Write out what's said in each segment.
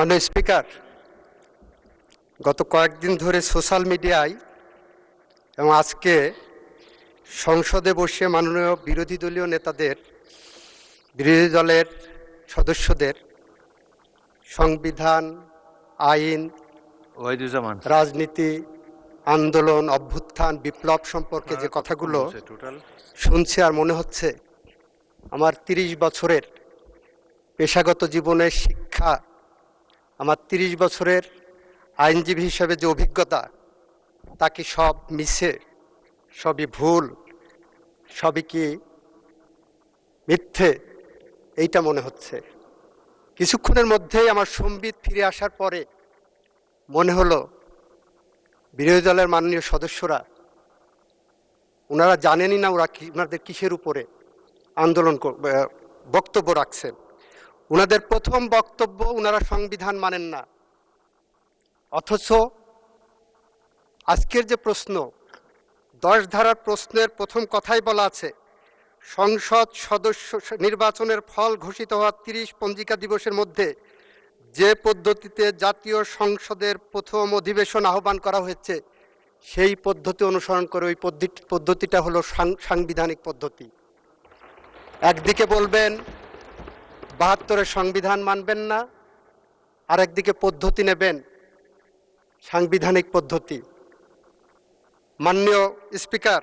মাননীয় স্পিকার, গত কয়েকদিন ধরে সোশ্যাল মিডিয়ায় এবং আজকে সংসদে বসে মাননীয় বিরোধী দলীয় নেতাদের, বিরোধী দলের সদস্যদের সংবিধান, আইন, রাজনীতি, আন্দোলন, অভ্যুত্থান, বিপ্লব সম্পর্কে যে কথাগুলো শুনছি, আর মনে হচ্ছে আমার 30 বছরের পেশাগত জীবনের শিক্ষা, আমার 30 বছরের আইনজীবী হিসেবে যে অভিজ্ঞতা, তাকে সব মিছে, সবই ভুল, সবই কি মিথ্যে, এইটা মনে হচ্ছে। কিছুক্ষণের মধ্যেই আমার সম্বিত ফিরে আসার পরে মনে হলো বিরোধী দলের মাননীয় সদস্যরা ওনারা জানেনই না ওনাদের কিসের উপরে আন্দোলন বক্তব্য রাখছেন। ওনাদের প্রথম বক্তব্য, ওনারা সংবিধান মানেন না, অথচ আজকের যে প্রশ্ন 10 ধারার প্রশ্নের প্রথম কথাই বলা আছে, সংসদ সদস্য নির্বাচনের ফল ঘোষিত হওয়া 30 পঞ্জিকা দিবসের মধ্যে যে পদ্ধতিতে জাতীয় সংসদের প্রথম অধিবেশন আহ্বান করা হয়েছে সেই পদ্ধতি অনুসরণ করে, ওই পদ্ধতিটা হলো সাংবিধানিক পদ্ধতি। একদিকে বলবেন 72-এর সংবিধান মানবেন না, আর একদিকে পদ্ধতি নেবেন সাংবিধানিক পদ্ধতি। মাননীয় স্পিকার,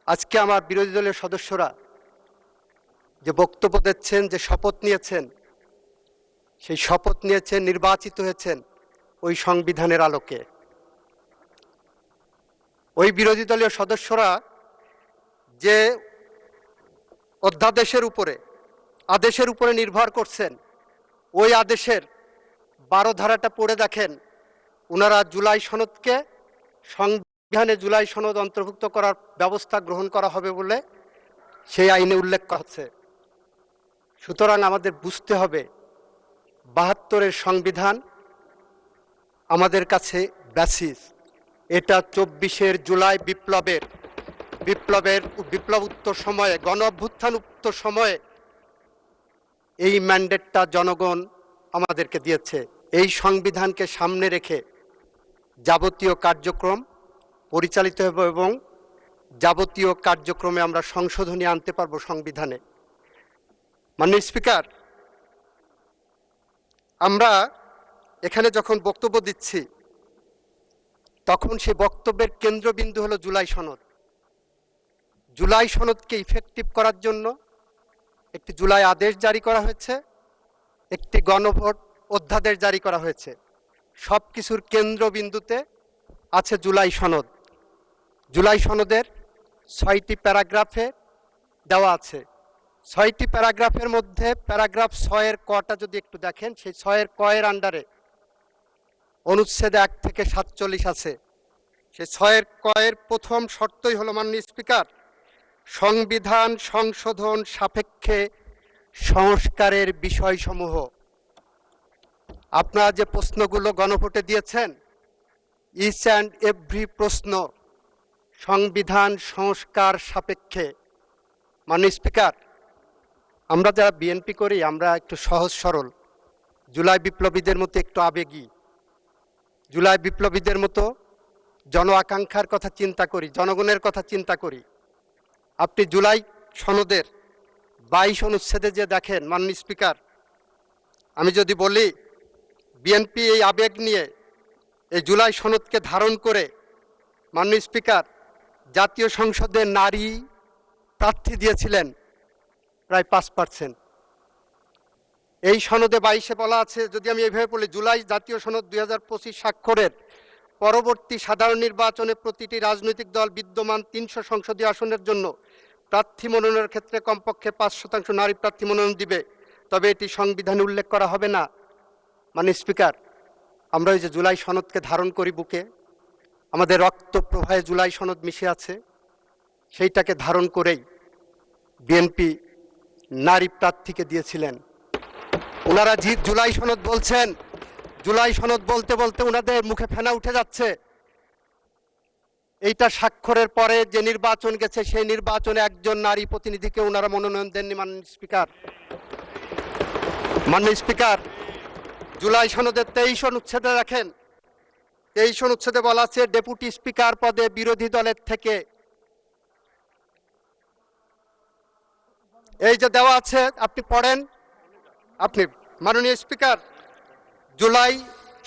আজকে আমার বিরোধী দলের সদস্যরা যে বক্তব্য দিচ্ছেন, যে শপথ নিয়েছেন, সেই শপথ নিয়েছেন, নির্বাচিত হয়েছেন ওই সংবিধানের আলোকে। ওই বিরোধী দলীয় সদস্যরা যে অধ্যাদেশের উপরে, আদেশের উপরে নির্ভর করছেন, ওই আদেশের 12 ধারাটা পড়ে দেখেন। ওনারা জুলাই সনদকে সংবিধানে জুলাই সনদ অন্তর্ভুক্ত করার ব্যবস্থা গ্রহণ করা হবে বলে সেই আইনে উল্লেখ করা হচ্ছে। সুতরাং আমাদের বুঝতে হবে 72-এর সংবিধান আমাদের কাছে বেসিস। এটা 24-এর জুলাই বিপ্লব উত্তর সময়ে, গণ অভ্যুত্থান উত্তর সময়ে এই ম্যান্ডেটটা জনগণ আমাদেরকে দিয়েছে। এই সংবিধানকে সামনে রেখে যাবতীয় কার্যক্রম পরিচালিত হবে এবং যাবতীয় কার্যক্রমে আমরা সংশোধনী আনতে পারবো সংবিধানে। মাননীয় স্পিকার, আমরা এখানে যখন বক্তব্য দিচ্ছি তখন সেই বক্তব্যের কেন্দ্রবিন্দু হলো জুলাই সনদ। জুলাই সনদকে ইফেক্টিভ করার জন্য একটি জুলাই আদেশ জারি করা হয়েছে, একটি গণভোট অধ্যাদেশ জারি করা হয়েছে। সব কিছুর কেন্দ্রবিন্দুতে আছে জুলাই সনদ। জুলাই সনদের 6টি প্যারাগ্রাফে দেওয়া আছে। 6টি প্যারাগ্রাফের মধ্যে প্যারাগ্রাফ 6-এর কটা যদি একটু দেখেন, সেই 6-এর কয়ের আন্ডারে অনুচ্ছেদ 1 থেকে 47 আছে। সেই 6-এর কয়ের প্রথম শর্তই হলো, মাননীয় স্পিকার, সংবিধান সংশোধন সাপেক্ষে সংস্কারের বিষয়সমূহ। আপনারা যে প্রশ্নগুলো গণভোটে দিয়েছেন, ইচ অ্যান্ড এভরি প্রশ্ন সংবিধান সংস্কার সাপেক্ষে। মাননীয় স্পিকার, আমরা যারা বিএনপি করি আমরা একটু সহজ সরল, জুলাই বিপ্লবীদের মতো একটু আবেগী, জুলাই বিপ্লবীদের মতো জন আকাঙ্ক্ষার কথা চিন্তা করি, জনগণের কথা চিন্তা করি। আপনি জুলাই সনদের 22 অনুচ্ছেদে যে দেখেন, মাননীয় স্পিকার, আমি যদি বলি বিএনপি এই আবেগ নিয়ে এই জুলাই সনদকে ধারণ করে, মাননীয় স্পিকার, জাতীয় সংসদে নারী প্রার্থী দিয়েছিলেন প্রায় 5%। এই সনদে 22-এ বলা আছে, যদি আমি এইভাবে বলি, জুলাই জাতীয় সনদ 2025 স্বাক্ষরের পরবর্তী সাধারণ নির্বাচনে প্রতিটি রাজনৈতিক দল বিদ্যমান 300 সংসদীয় আসনের জন্য প্রার্থী মনোনয়নের ক্ষেত্রে কমপক্ষে 5% নারী প্রার্থী মনোনয়ন দিবে, তবে এটি সংবিধানে উল্লেখ করা হবে না। মানে স্পিকার, আমরা ওই যে জুলাই সনদকে ধারণ করি বুকে, আমাদের রক্ত প্রবাহে জুলাই সনদ মিশে আছে, সেইটাকে ধারণ করেই বিএনপি নারী প্রার্থীকে দিয়েছিলেন। ওনারা জুলাই সনদ বলছেন, জুলাই সনদ বলতে বলতে ওনাদের মুখে ফেনা উঠে যাচ্ছে। এইটা স্বাক্ষরের পরে যে নির্বাচন গেছে, সেই নির্বাচনে একজন নারী প্রতিনিধিকে ওনারা মনোনয়ন দেননি। মাননীয় স্পিকার, জুলাই সনদের 23 অনুচ্ছেদে দেখেন, 23 অনুচ্ছেদে বলা আছে ডেপুটি স্পিকার পদে বিরোধী দলের থেকে, এই যে দেওয়া আছে আপনি পড়েন, আপনি মাননীয় স্পিকার, জুলাই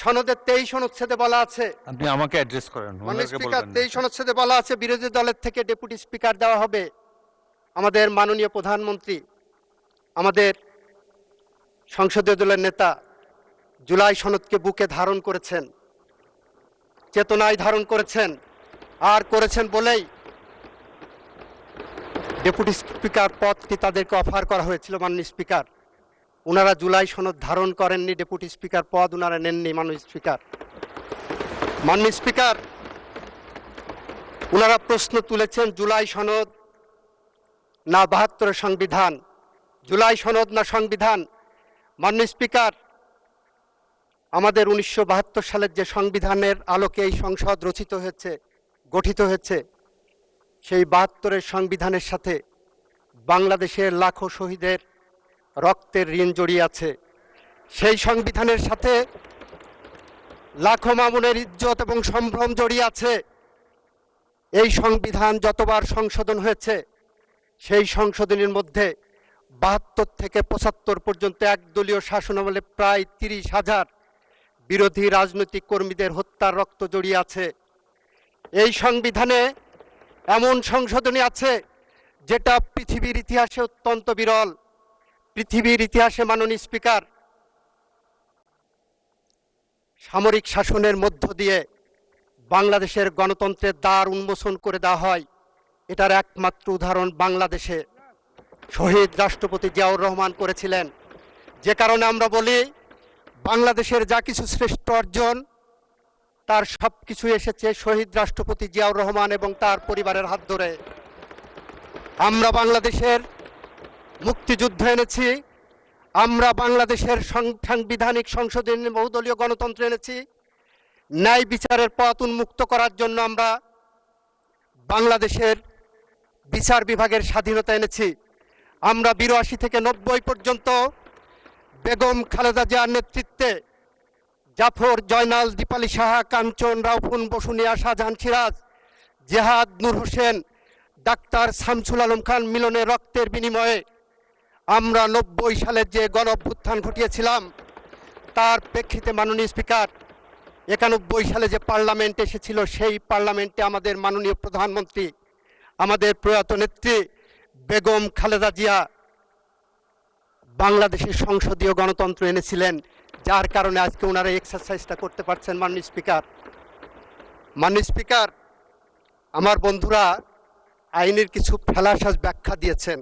সনদের 23 অনুচ্ছেদে বলা আছে, আপনি আমাকে অ্যাড্রেস করেন, মাননীয় ওনাকে স্পিকার, বলবেন না। 23 অনুচ্ছেদে বলা আছে বিরোধী দলের থেকে ডেপুটি স্পিকার দেওয়া হবে। আমাদের মাননীয় প্রধানমন্ত্রী, আমাদের সংসদীয় দলের নেতা জুলাই সনদকে বুকে ধারণ করেছেন, চেতনায় ধারণ করেছেন, আর করেছেন বলেই ডেপুটি স্পিকার পদটি তাদেরকে অফার করা হয়েছিল। মাননীয় স্পিকার, ওনারা জুলাই সনদ ধারণ করেননি, ডেপুটি স্পিকার পদ ওনারা নেননি। মাননীয় স্পিকার, মাননীয় স্পিকার, ওনারা প্রশ্ন তুলেছেন জুলাই সনদ না 72-এর সংবিধান, জুলাই সনদ না সংবিধান। মাননীয় স্পিকার, আমাদের 1972 সালের যে সংবিধানের আলোকে এই সংসদ রচিত হয়েছে, গঠিত হয়েছে, সেই 72-এর সংবিধানের সাথে বাংলাদেশের লাখো শহীদের রক্তের ঋণ জড়িয়ে আছে। সেই সংবিধানের সাথে লাখো মামুনের ইজ্জত এবং সম্ভ্রম জড়িয়ে আছে। এই সংবিধান যতবার সংশোধন হয়েছে, সেই সংশোধনের মধ্যে 72 থেকে 75 পর্যন্ত একদলীয় শাসনামলে প্রায় 30,000 বিরোধী রাজনৈতিক কর্মীদের হত্যার রক্ত জড়িয়ে আছে। এই সংবিধানে এমন সংশোধনী আছে যেটা পৃথিবীর ইতিহাসে অত্যন্ত বিরল। পৃথিবীর ইতিহাসে মাননীয় স্পিকার, সামরিক শাসনের মধ্য দিয়ে বাংলাদেশের গণতন্ত্রের দ্বার উন্মোচন করে দেওয়া হয়, এটার একমাত্র উদাহরণ বাংলাদেশে শহীদ রাষ্ট্রপতি জিয়াউর রহমান করেছিলেন। যে কারণে আমরা বলি বাংলাদেশের যা কিছু শ্রেষ্ঠ অর্জন, তার সব কিছু এসেছে শহীদ রাষ্ট্রপতি জিয়াউর রহমান এবং তার পরিবারের হাত ধরে। আমরা বাংলাদেশের মুক্তিযুদ্ধ এনেছি, আমরা বাংলাদেশের সাংবিধানিক সংশোধনী বহুদলীয় গণতন্ত্র এনেছি, ন্যায় বিচারের পথ উন্মুক্ত করার জন্য আমরা বাংলাদেশের বিচার বিভাগের স্বাধীনতা এনেছি। আমরা 82 থেকে 90 পর্যন্ত বেগম খালেদা জিয়ার নেতৃত্বে জাফর, জয়নাল, দীপালি সাহা, কাঞ্চন, রাউফুন, বসুনিয়া, শাহজাহান, সিরাজ, জেহাদ, নূর হোসেন, ডাক্তার শামসুল আলম খান মিলনের রক্তের বিনিময়ে আমরা 90 সালের যে গণ অভ্যুত্থান ঘটিয়েছিলাম, তার প্রেক্ষিতে মাননীয় স্পিকার, 91 সালে যে পার্লামেন্ট এসেছিল, সেই পার্লামেন্টে আমাদের মাননীয় প্রধানমন্ত্রী, আমাদের প্রয়াত নেত্রী বেগম খালেদা জিয়া বাংলাদেশের সংসদীয় গণতন্ত্র এনেছিলেন, যার কারণে আজকে ওনারা এক্সারসাইজটা করতে পারছেন। মাননীয় স্পিকার, মাননীয় স্পিকার, আমার বন্ধুরা আইনের কিছু ফেলাসাজ ব্যাখ্যা দিয়েছেন।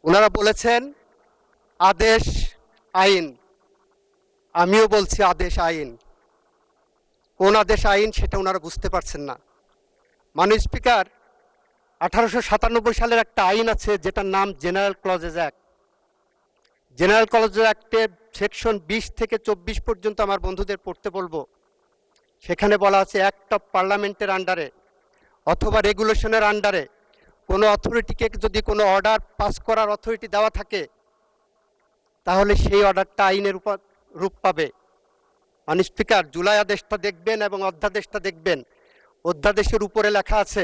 ওনারা বলেছেন আদেশ আইন, আমিও বলছি আদেশ আইন। কোন আদেশ আইন সেটা ওনারা বুঝতে পারছেন না। মাননীয় স্পিকার, 1897 সালের একটা আইন আছে যেটার নাম general clauses act. General clauses অ্যাক্টে সেকশন 20 থেকে 24 পর্যন্ত আমার বন্ধুদের পড়তে বলবো। সেখানে বলা আছে অ্যাক্ট অফ পার্লামেন্টের আন্ডারে অথবা রেগুলেশনের আন্ডারে কোনো অথরিটিকে যদি কোনো অর্ডার পাস করার অথরিটি দেওয়া থাকে, তাহলে সেই অর্ডারটা আইনের রূপ পাবে। মাননীয় স্পিকার, জুলাই আদেশটা দেখবেন এবং অধ্যাদেশটা দেখবেন। অধ্যাদেশের উপরে লেখা আছে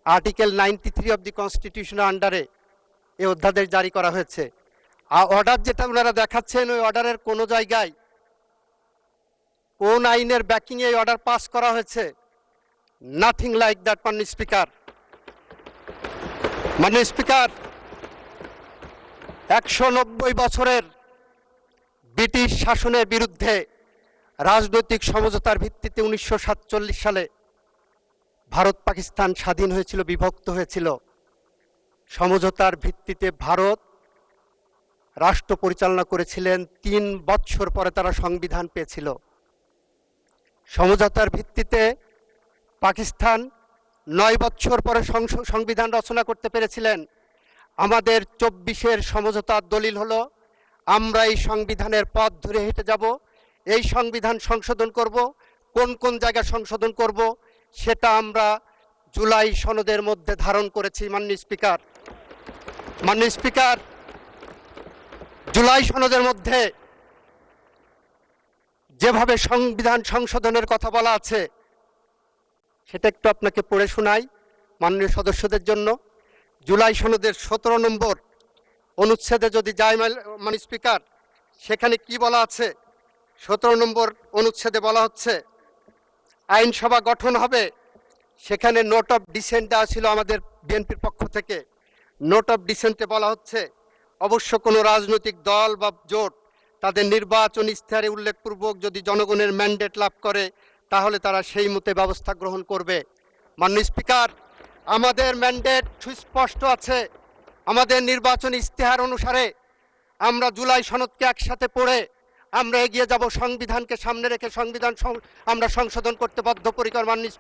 আর্টিকেল 93 অফ দি কনস্টিটিউশনের আন্ডারে এই অধ্যাদেশ জারি করা হয়েছে। আর অর্ডার যেটা ওনারা দেখাচ্ছেন, ওই অর্ডারের কোনো জায়গায় কোন আইনের ব্যাকিংয়ে এই অর্ডার পাস করা হয়েছে? Nothing like that. মাননীয় স্পিকার, মাননীয় স্পিকার, 190 বছরের ব্রিটিশ শাসনের বিরুদ্ধে রাজনৈতিক সমঝোতার ভিত্তিতে 1947 সালে ভারত পাকিস্তান স্বাধীন হয়েছিল, বিভক্ত হয়েছিল। সমঝোতার ভিত্তিতে ভারত রাষ্ট্র পরিচালনা করেছিলেন, 3 বছর পরে তারা সংবিধান পেয়েছিল। সমঝোতার ভিত্তিতে পাকিস্তান 9 বছর পরে সংবিধান রচনা করতে পেরেছিলেন। আমাদের 24-এর সমঝোতার দলিল হলো আমরা এই সংবিধানের পথ ধরে হেঁটে যাব, এই সংবিধান সংশোধন করব। কোন কোন জায়গায় সংশোধন করব সেটা আমরা জুলাই সনদের মধ্যে ধারণ করেছি। মাননীয় স্পিকার, মাননীয় স্পিকার, জুলাই সনদের মধ্যে যেভাবে সংবিধান সংশোধনের কথা বলা আছে সেটা একটু আপনাকে পড়ে শোনাই মাননীয় সদস্যদের জন্য। জুলাই সনদের 17 নম্বর অনুচ্ছেদে যদি যাই মাননীয় স্পিকার, সেখানে কি বলা আছে? 17 নম্বর অনুচ্ছেদে বলা হচ্ছে আইনসভা গঠন হবে। সেখানে নোট অফ ডিসেন্ট দেওয়া ছিল আমাদের বিএনপির পক্ষ থেকে। নোট অফ ডিসেন্টে বলা হচ্ছে অবশ্য কোনো রাজনৈতিক দল বা জোট তাদের নির্বাচন ইশতেহারে উল্লেখপূর্বক যদি জনগণের ম্যান্ডেট লাভ করে তাহলে তারা সেই মতে ব্যবস্থা গ্রহণ করবে। মাননীয় স্পিকার, আমাদের ম্যান্ডেট সুস্পষ্ট আছে। আমাদের নির্বাচন ইশতেহার অনুসারে আমরা জুলাই সনদকে একসাথে পড়ে আমরা এগিয়ে যাব, সংবিধানকে সামনে রেখে সংবিধান আমরা সংশোধন করতে বদ্ধপরিকর। মাননীয়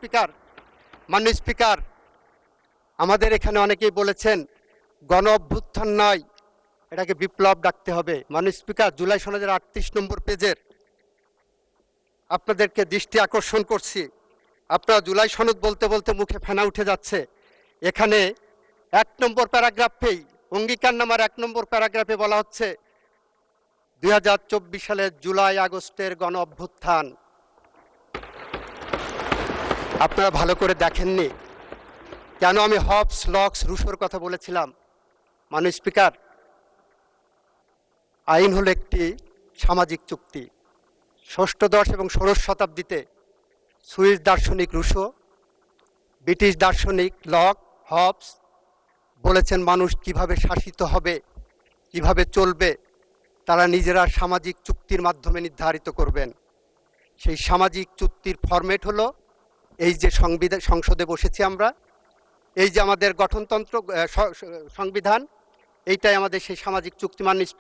স্পিকার, আমাদের এখানে অনেকেই বলেছেন গণ অভ্যুত্থান নয়, এটাকে বিপ্লব ডাকতে হবে। মাননীয় স্পিকার, জুলাই সনদের 38 নম্বর পেজের আপনাদেরকে দৃষ্টি আকর্ষণ করছি। আপনারা জুলাই সনদ বলতে বলতে মুখে ফেনা উঠে যাচ্ছে। এখানে 1 নম্বর প্যারাগ্রাফেই অঙ্গীকারনামার 1 নম্বর প্যারাগ্রাফে বলা হচ্ছে 2024 সালের জুলাই আগস্টের গণ অভ্যুত্থান। আপনারা ভালো করে দেখেননি কেন আমি হবস লক্স রুশোর কথা বলেছিলাম? মাননীয় স্পিকার, আইন হলো একটি সামাজিক চুক্তি। ষষ্ঠদশ এবং ষোড়শ শতাব্দীতে সুইস দার্শনিক রুশো, ব্রিটিশ দার্শনিক লক, হবস বলেছেন মানুষ কিভাবে শাসিত হবে, কিভাবে চলবে তারা নিজেরা সামাজিক চুক্তির মাধ্যমে নির্ধারিত করবেন। সেই সামাজিক চুক্তির ফরম্যাট হলো এই যে সংসদে বসেছি আমরা, এই যে আমাদের গঠনতন্ত্র সংবিধান, এইটাই আমাদের সেই সামাজিক চুক্তি। মাননীয়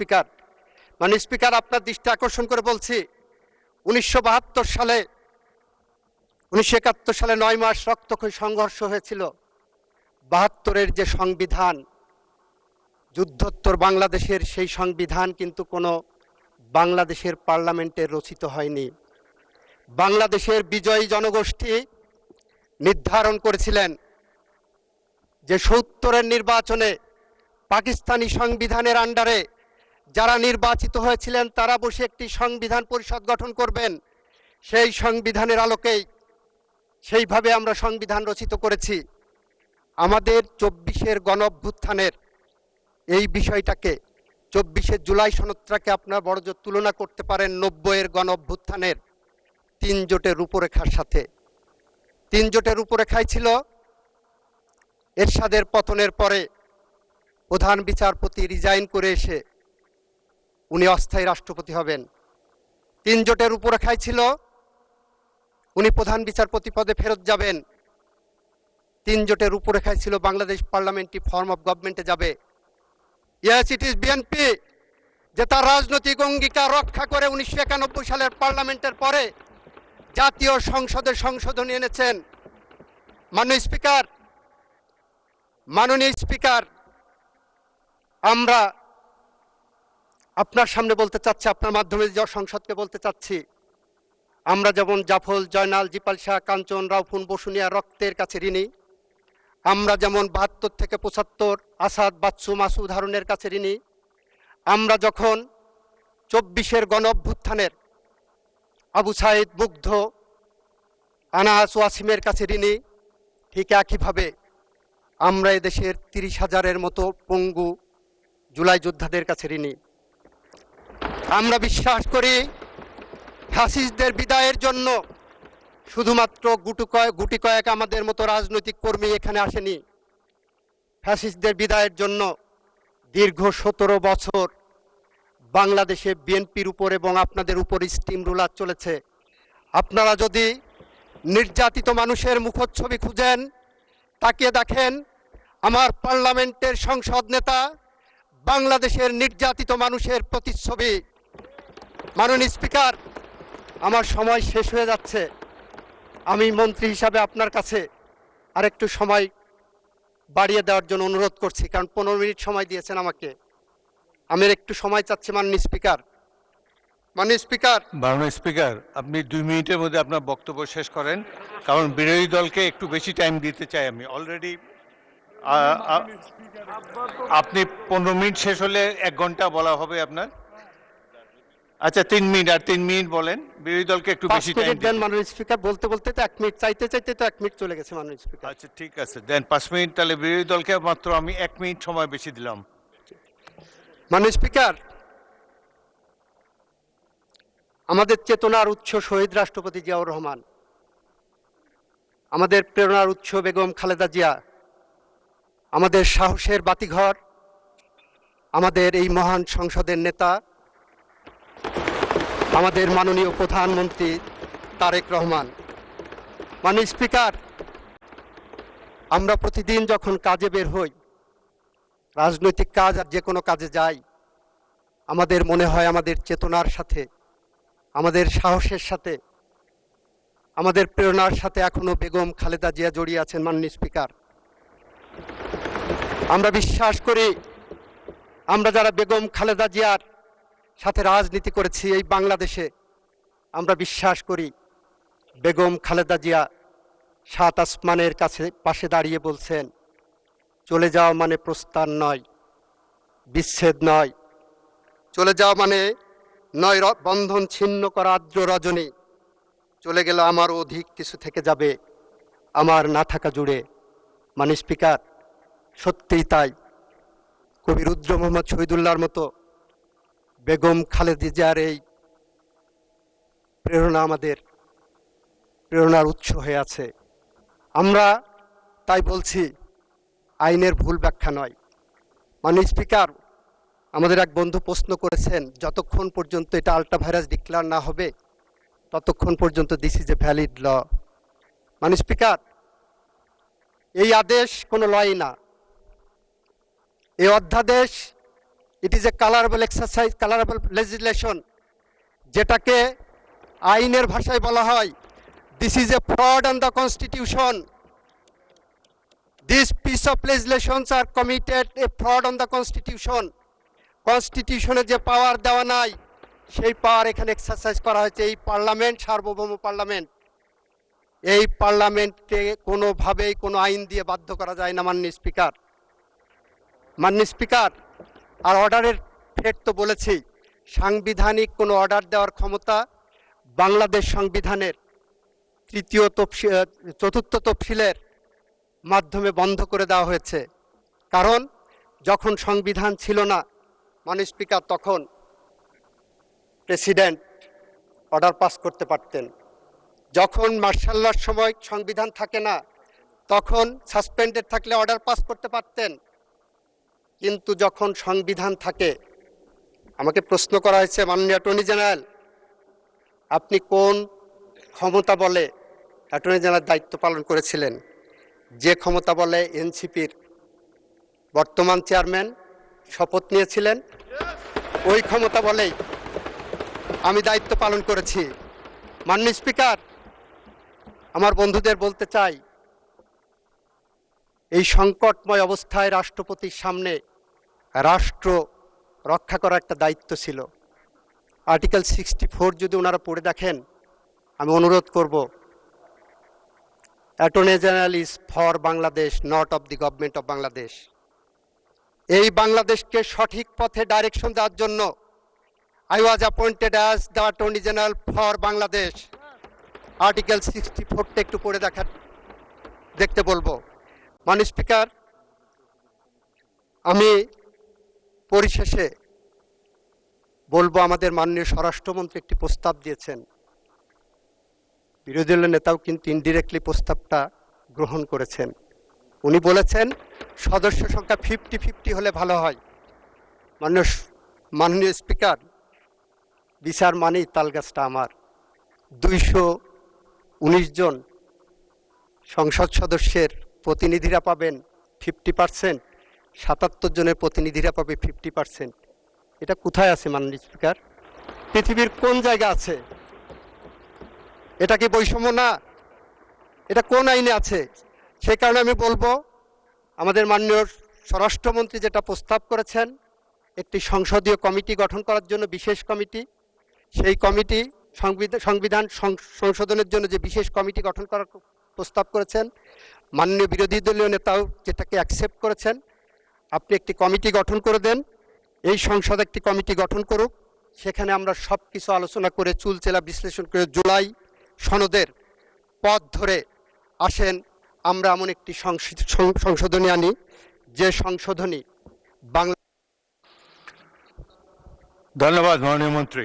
স্পিকার, আপনার দৃষ্টি আকর্ষণ করে বলছি 1971 সালে 9 মাস রক্তক্ষয়ী সংঘর্ষ হয়েছিল। 72-এর যে সংবিধান, যুদ্ধোত্তর বাংলাদেশের সেই সংবিধান কিন্তু কোনো বাংলাদেশের পার্লামেন্টে রচিত হয়নি। বাংলাদেশের বিজয়ী জনগোষ্ঠী নির্ধারণ করেছিলেন যে 70-এর নির্বাচনে পাকিস্তানি সংবিধানের আন্ডারে যারা নির্বাচিত হয়েছিলেন তারা বসে একটি সংবিধান পরিষদ গঠন করবেন। সেই সংবিধানের আলোকেই সেইভাবে আমরা সংবিধান রচিত করেছি। আমাদের 24-এর গণ অভ্যুত্থানের এই বিষয়টাকে 24-এর জুলাই সনদটাকে আপনারা বড়জোর তুলনা করতে পারেন 90-এর গণ অভ্যুত্থানের 3 জোটের রূপরেখার সাথে। 3 জোটের রূপরেখায় ছিল এরশাদের পতনের পরে প্রধান বিচারপতি রিজাইন করে এসে উনি অস্থায়ী রাষ্ট্রপতি হবেন। 3 জোটের রূপরেখায় ছিল উনি প্রধান বিচারপতি পদে ফেরত যাবেন। 3 জোটের রূপরেখায় ছিল বাংলাদেশ পার্লামেন্টারি ফর্ম অফ গভর্নমেন্টে যাবে। ইয়েস, ইট ইজ বিএনপি যে তার রাজনৈতিক অঙ্গীকার রক্ষা করে 1991 সালের পার্লামেন্টের পরে জাতীয় সংসদে সংশোধনী এনেছেন। মাননীয় স্পিকার, আমরা আপনার সামনে বলতে চাচ্ছি, আপনার মাধ্যমে সংসদকে বলতে চাচ্ছি, আমরা যেমন জাফর, জয়নাল, জিপাল শাহ, কাঞ্চন, রাউফুন, বসুনিয়া রক্তের কাছে ঋণী, আমরা যেমন 72 থেকে 75 আসাদ, বাচ্চু, মাসুদ, হারুনের কাছে ঋণী, আমরা যখন 24-এর গণ অভ্যুত্থানের আবু সাইদ, মুগ্ধ, আনাস, ওয়াসিমের কাছে ঋণী, ঠিক একইভাবে আমরা এদেশের 30,000-এর মতো পঙ্গু জুলাই যোদ্ধাদের কাছে ঋণী। আমরা বিশ্বাস করি ফ্যাসিস্টদের বিদায়ের জন্য শুধুমাত্র গুটি কয়েক আমাদের মতো রাজনৈতিক কর্মী এখানে আসেনি। ফ্যাসিস্টদের বিদায়ের জন্য দীর্ঘ 17 বছর বাংলাদেশে বিএনপির উপর এবং আপনাদের উপর স্টিম রুলার চলেছে। আপনারা যদি নির্যাতিত মানুষের মুখচ্ছবি খুঁজেন, তাকিয়ে দেখেন আমার পার্লামেন্টের সংসদ নেতা বাংলাদেশের নির্যাতিত মানুষের প্রতিচ্ছবি। মাননীয় স্পিকার, আমার সময় শেষ হয়ে যাচ্ছে। আমি মন্ত্রী হিসাবে আপনার কাছে আরেকটু সময় বাড়িয়ে দেওয়ার জন্য অনুরোধ করছি, কারণ 15 মিনিট সময় দিয়েছেন আমাকে। আমি একটু সময় চাচ্ছি মাননীয় স্পিকার। মাননীয় স্পিকার, আপনি 2 মিনিটের মধ্যে আপনার বক্তব্য শেষ করেন, কারণ বিরোধী দলকে একটু বেশি টাইম দিতে চাই আমি। অলরেডি আপনি 15 মিনিট শেষ হলে 1 ঘন্টা বলা হবে আপনার। আচ্ছা, 3 মিনিট, আর 3 মিনিট বলেন। বিরোধী দলকে একটু 5 বেশি টাইম মিনিট দেন মাননীয় স্পিকার, বলতে বলতে তো 1 মিনিট চাইতে চাইতে তো 1 মিনিট চলে গেছে মাননীয় স্পিকার। আচ্ছা ঠিক আছে, দেন 5 মিনিট, তাহলে বিরোধী দলকে মাত্র আমি 1 মিনিট সময় বেশি দিলাম। মাননীয় স্পিকার, আমাদের চেতনার উৎস শহীদ রাষ্ট্রপতি জিয়াউর রহমান, আমাদের প্রেরণার উৎস বেগম খালেদা জিয়া, আমাদের সাহসের বাতিঘর, আমাদের এই মহান সংসদের নেতা, আমাদের মাননীয় প্রধানমন্ত্রী তারেক রহমান। মাননীয় স্পিকার, আমরা প্রতিদিন যখন কাজে বের হই, রাজনৈতিক কাজ আর যে কোনো কাজে যাই, আমাদের মনে হয় আমাদের চেতনার সাথে, আমাদের সাহসের সাথে, আমাদের প্রেরণার সাথে এখনো বেগম খালেদা জিয়া জড়িয়ে আছেন। মাননীয় স্পিকার, আমরা বিশ্বাস করি, আমরা যারা বেগম খালেদা জিয়ার সাথে রাজনীতি করেছি এই বাংলাদেশে, আমরা বিশ্বাস করি বেগম খালেদা জিয়া 7 আসমানের কাছে পাশে দাঁড়িয়ে বলছেন, চলে যাওয়া মানে প্রস্থান নয়, বিচ্ছেদ নয়, চলে যাওয়া মানে নয় বন্ধন ছিন্ন করা আর্দ্র রজনী, চলে গেলে আমারও অধিক কিছু থেকে যাবে আমার না থাকা জুড়ে। মাননীয় স্পিকার, সত্যিই তাই। কবি রুদ্র মোহাম্মদ শহীদুল্লাহর মতো বেগম খালেদা জিয়ার এই প্রেরণা আমাদের প্রেরণার উৎস হয়ে আছে। আমরা তাই বলছি, আইনের ভুল ব্যাখ্যা নয়। মাননীয় স্পিকার, আমাদের এক বন্ধু প্রশ্ন করেছেন, যতক্ষণ পর্যন্ত এটা আল্ট্রাভাইরাস ডিক্লেয়ার না হবে ততক্ষণ পর্যন্ত this is a valid law. মাননীয় স্পিকার, এই আদেশ কোনো লই না, এই অধ্যাদেশ it is a colourable exercise, colourable legislation, যেটাকে আইনের ভাষায় বলা হয় this is a fraud on the constitution. This piece of legislations are committed a fraud on the constitution. কনস্টিটিউশনে যে পাওয়ার দেওয়া নাই সেই পাওয়ার এখানে এক্সারসাইজ করা হয়েছে। এই পার্লামেন্ট সার্বভৌম পার্লামেন্ট, এই পার্লামেন্টকে কোনোভাবেই কোনো আইন দিয়ে বাধ্য করা যায় না। মাননীয় স্পিকার, মাননীয় স্পিকার, আর অর্ডারের ফেট তো বলেছি, সাংবিধানিক কোনো অর্ডার দেওয়ার ক্ষমতা বাংলাদেশ সংবিধানের 4th তফসিলের মাধ্যমে বন্ধ করে দেওয়া হয়েছে। কারণ যখন সংবিধান ছিল না মাননীয় স্পিকার, তখন প্রেসিডেন্ট অর্ডার পাস করতে পারতেন। যখন মার্শাল লর সময় সংবিধান থাকে না, তখন সাসপেন্ডেড থাকলে অর্ডার পাস করতে পারতেন। কিন্তু যখন সংবিধান থাকে, আমাকে প্রশ্ন করা হয়েছে, মাননীয় অ্যাটর্নি জেনারেল, আপনি কোন ক্ষমতা বলে অ্যাটর্নি জেনারেল দায়িত্ব পালন করেছিলেন? যে ক্ষমতা বলে এনসিপির বর্তমান চেয়ারম্যান শপথ নিয়েছিলেন, ওই ক্ষমতা বলেই আমি দায়িত্ব পালন করেছি। মাননীয় স্পিকার, আমার বন্ধুদের বলতে চাই, এই সংকটময় অবস্থায় রাষ্ট্রপতির সামনে রাষ্ট্র রক্ষা করার একটা দায়িত্ব ছিল। আর্টিকেল 64 যদি ওনারা পড়ে দেখেন, আমি অনুরোধ করব, attorney general is for Bangladesh, not of the government of Bangladesh. এই বাংলাদেশকে সঠিক পথে ডাইরেকশন দেওয়ার জন্য I was appointed as the Attorney General for Bangladesh. Article 64টা একটু পড়ে দেখতে বলবো। মাননীয় স্পিকার, আমি পরিশেষে বলবো, আমাদের মাননীয় স্বরাষ্ট্রমন্ত্রী একটি প্রস্তাব দিয়েছেন, বিরোধী দলের নেতাও কিন্তু ইনডিরেক্টলি প্রস্তাবটা গ্রহণ করেছেন। উনি বলেছেন সদস্য সংখ্যা 50-50 হলে ভালো হয়। মাননীয় স্পিকার, বিচার মানেই তালগাছটা আমার। 219 জন সংসদ সদস্যের প্রতিনিধিরা পাবেন 50%, 77 জনের প্রতিনিধিরা পাবে 50%। এটা কোথায় আছে মাননীয় স্পিকার? পৃথিবীর কোন জায়গা আছে? এটা কি বৈষম্য না? এটা কোন আইনে আছে? সেই কারণে আমি বলবো, আমাদের মাননীয় স্বরাষ্ট্রমন্ত্রী যেটা প্রস্তাব করেছেন, একটি সংসদীয় কমিটি গঠন করার জন্য, বিশেষ কমিটি, সেই কমিটি সংবিধান সংশোধনের জন্য যে বিশেষ কমিটি গঠন করার প্রস্তাব করেছেন, মাননীয় বিরোধী দলীয় নেতাও যেটাকে অ্যাকসেপ্ট করেছেন। আপনি একটি কমিটি গঠন করে দেন, এই সংসদ একটি কমিটি গঠন করুক, সেখানে আমরা সব কিছু আলোচনা করে চুলচেলা বিশ্লেষণ করে জুলাই সনদের পথ ধরে আসেন আমরা এমন একটি সংশোধনী আনি যে সংশোধনী বাংলা। ধন্যবাদ মাননীয় মন্ত্রী।